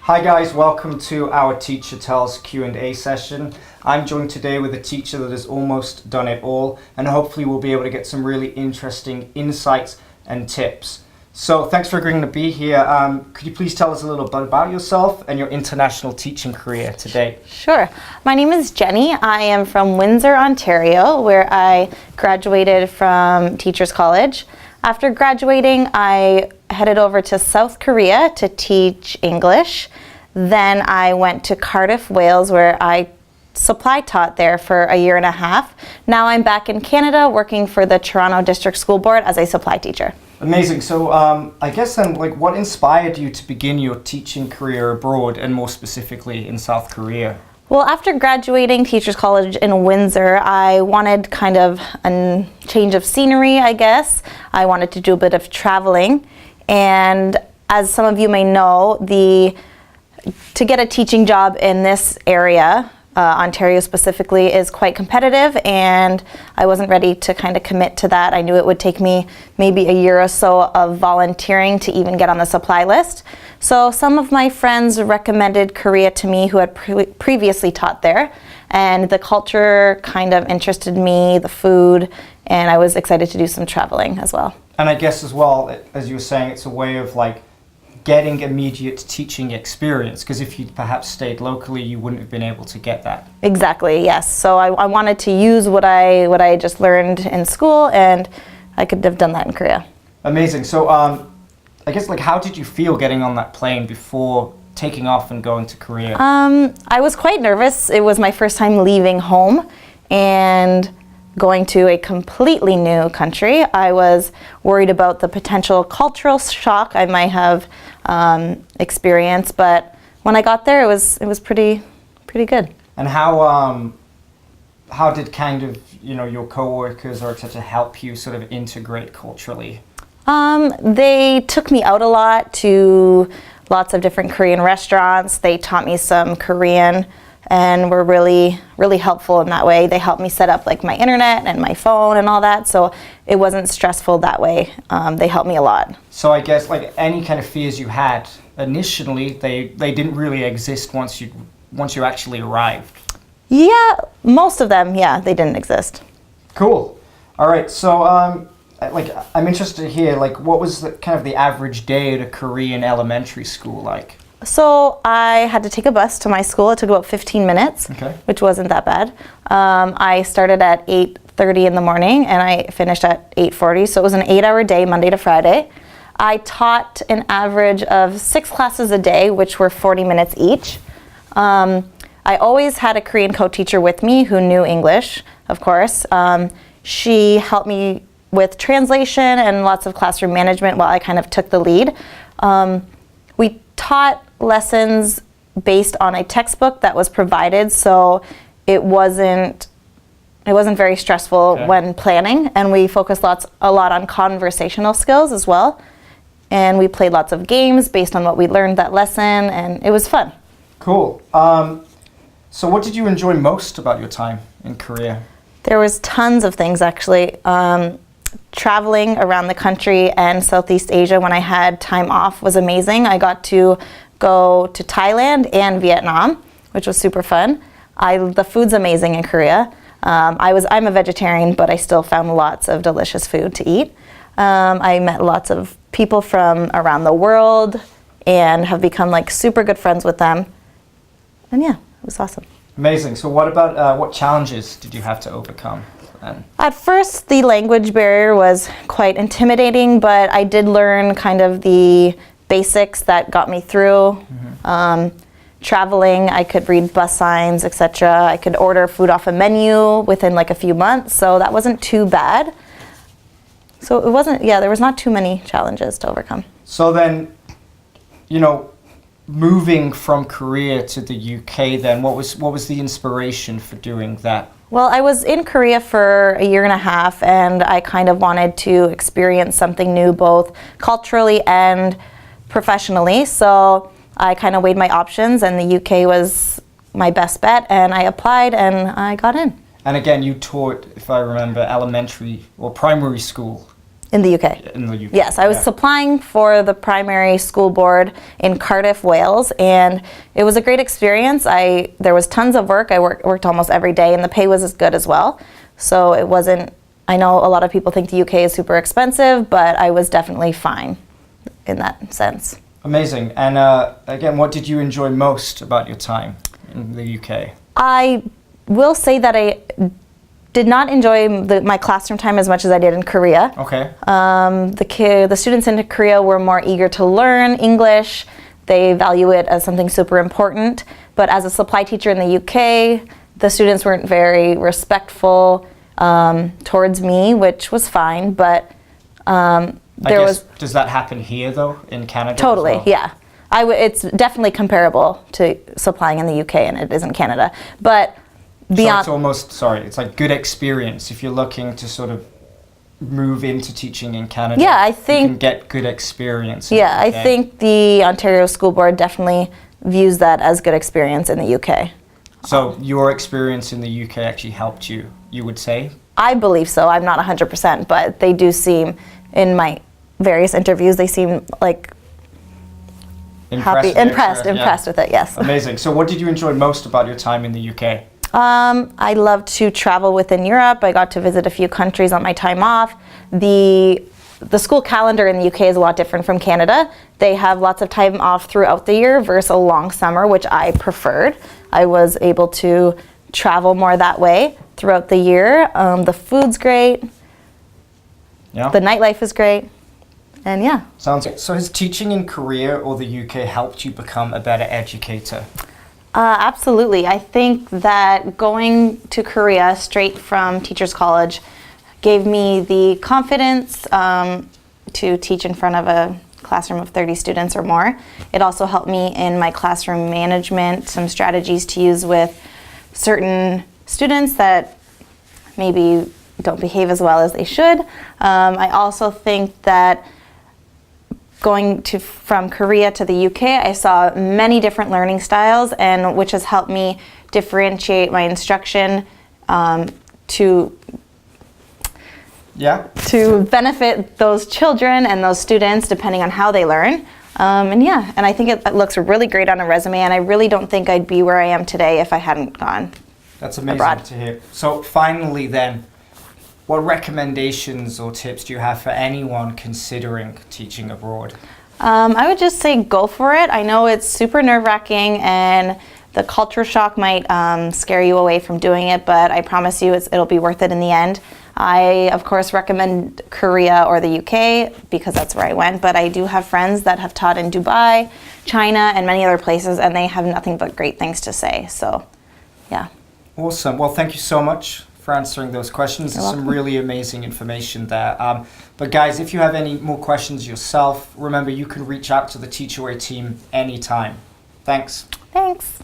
Hi guys, welcome to our Teacher Tells Q&A session. I'm joined today with a teacher that has almost done it all, and hopefully we'll be able to get some really interesting insights and tips. So thanks for agreeing to be here. Could you please tell us a little bit about yourself and your international teaching career to date? Sure. My name is Jenny. I am from Windsor, Ontario, where I graduated from Teachers College. After graduating, I headed over to South Korea to teach English. Then I went to Cardiff, Wales, where I supply taught there for a year and a half. Now I'm back in Canada working for the Toronto District School Board as a supply teacher. Amazing. So I guess then, what inspired you to begin your teaching career abroad, and more specifically in South Korea? Well, after graduating Teachers College in Windsor, I wanted kind of a change of scenery, I guess. I wanted to do a bit of traveling. And as some of you may know, to get a teaching job in this area, Ontario specifically, is quite competitive, and I wasn't ready to kind of commit to that. I knew it would take me maybe a year or so of volunteering to even get on the supply list. So some of my friends recommended Korea to me who had previously taught there, and the culture kind of interested me, the food, and I was excited to do some traveling as well. And I guess as well, as you were saying, it's a way of getting immediate teaching experience, because if you'd perhaps stayed locally, you wouldn't have been able to get that. Exactly, yes. So I wanted to use what I just learned in school, and I could have done that in Korea. Amazing. So I guess how did you feel getting on that plane before taking off and going to Korea? I was quite nervous. It was my first time leaving home and going to a completely new country. I was worried about the potential cultural shock I might have experienced, but when I got there, it was pretty good. And how did kind of your coworkers or etc. help you sort of integrate culturally? They took me out a lot to lots of different Korean restaurants. They taught me some Korean and were really, really helpful in that way. They helped me set up my internet and my phone and all that, so it wasn't stressful that way. They helped me a lot. So I guess any kind of fears you had initially, they didn't really exist once you actually arrived. Yeah, most of them, yeah, they didn't exist. Cool. All right, so I'm interested to hear what was the average day at a Korean elementary school like? So I had to take a bus to my school. It took about 15 minutes, which wasn't that bad. I started at 8:30 in the morning and I finished at 8:40, so it was an 8-hour day, Monday to Friday. I taught an average of 6 classes a day, which were 40 minutes each. I always had a Korean co-teacher with me who knew English, of course. She helped me with translation and lots of classroom management while I kind of took the lead. We taught lessons based on a textbook that was provided, so it wasn't very stressful when planning, and we focused a lot on conversational skills as well, and we played lots of games based on what we learned that lesson, and it was fun. Cool. So what did you enjoy most about your time in Korea? There was tons of things actually. Traveling around the country and Southeast Asia when I had time off was amazing. I got to go to Thailand and Vietnam, which was super fun. The food's amazing in Korea. I'm a vegetarian, but I still found lots of delicious food to eat. I met lots of people from around the world and have become super good friends with them. And yeah, it was awesome. Amazing. So what about what challenges did you have to overcome? At first, the language barrier was quite intimidating, but I did learn kind of the basics that got me through. Traveling, I could read bus signs, etc. I could order food off a menu within a few months, so that wasn't too bad. So it wasn't, there was not too many challenges to overcome. So then, moving from Korea to the UK then, what was the inspiration for doing that? Well, I was in Korea for a year and a half, and I kind of wanted to experience something new, both culturally and professionally. So I kind of weighed my options, and the UK was my best bet, and I applied and I got in. And again, you taught, if I remember, elementary or primary school. In the UK. In the UK. Yes, I was supplying for the primary school board in Cardiff, Wales, and it was a great experience. There was tons of work. I worked almost every day, and the pay was as good as well. So it wasn't, I know a lot of people think the UK is super expensive, but I was definitely fine in that sense. Amazing. And again, what did you enjoy most about your time in the UK? I will say that I did not enjoy my classroom time as much as I did in Korea. Okay. The students in Korea were more eager to learn English. They value it as something super important. But as a supply teacher in the UK, the students weren't very respectful towards me, which was fine. But does that happen here though, in Canada? Totally, as well? yeah. It's definitely comparable to supplying in the UK, and it is in Canada. But beyond, it's like good experience if you're looking to sort of move into teaching in Canada. Yeah, I think you can get good experience. Yeah, I think the Ontario School Board definitely views that as good experience in the UK. So your experience in the UK actually helped you, you would say? I believe so. I'm not 100%, but they do seem, in my various interviews, they seem like impressed with it, yes. Amazing. So what did you enjoy most about your time in the UK? I love to travel within Europe. I got to visit a few countries on my time off. The school calendar in the UK is a lot different from Canada. They have lots of time off throughout the year versus a long summer, which I preferred. I was able to travel more that way throughout the year. The food's great. Yeah. The nightlife is great. And yeah. Sounds good. So has teaching in Korea or the UK helped you become a better educator? Absolutely. I think that going to Korea straight from Teachers College gave me the confidence to teach in front of a classroom of 30 students or more. It also helped me in my classroom management, some strategies to use with certain students that maybe don't behave as well as they should. I also think that going from Korea to the UK, I saw many different learning styles, and which has helped me differentiate my instruction to benefit those children and those students depending on how they learn. And I think it looks really great on a resume, and I really don't think I'd be where I am today if I hadn't gone. That's amazing abroad. To hear. So finally then, what recommendations or tips do you have for anyone considering teaching abroad? I would just say go for it. I know it's super nerve-wracking and the culture shock might scare you away from doing it, but I promise you it'll be worth it in the end. I, of course, recommend Korea or the UK because that's where I went, but I do have friends that have taught in Dubai, China, and many other places, and they have nothing but great things to say. So, yeah. Awesome. Well, thank you so much for answering those questions. There's some really amazing information there. But guys, if you have any more questions yourself, remember you can reach out to the Teacher Way team anytime. Thanks. Thanks.